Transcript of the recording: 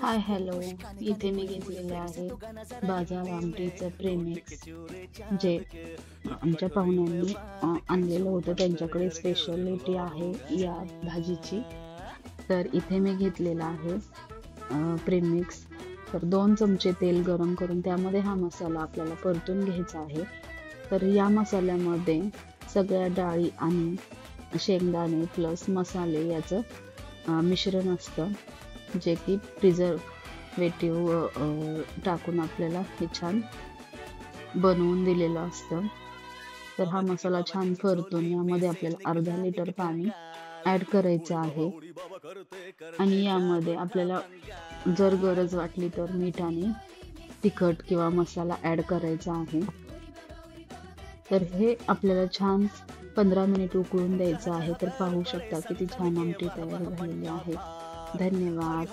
Hi hello. इथे मी घेतलेले आहे बाजार आमटीचं प्रेमिक्स, जे आमच्या पाहुण्यांनी आणलेलं होतं. त्यांच्याकडे स्पेशालिटी आहे या भाजीची. तर इथे मी घेतलेला आहे प्रेमिक्स. तर 2 चमचे तेल गरम करून त्यामध्ये हा मसाला आपल्याला परतून घ्यायचा आहे. तर या मसाल्यामध्ये सगळ्या डाळी आणि शेंगदाणे प्लस मसाले याचं मिश्रण असतं, जे की प्रिझर्वेटिव्ह टाकून आपल्याला हे छान बनवून दिलेलं असतं. तर हा मसाला छान परतून यामध्ये आपल्याला अर्धा लिटर पाणी ॲड करायचं आहे आणि यामध्ये आपल्याला जर गरज वाटली तर मीठ आणि तिखट किंवा मसाला ॲड करायचा आहे. तर हे आपल्याला छान 15 मिनिट उकळून द्यायचं आहे. तर पाहू शकता किती छान आमटी तयार झालेली आहे. धन्यवाद.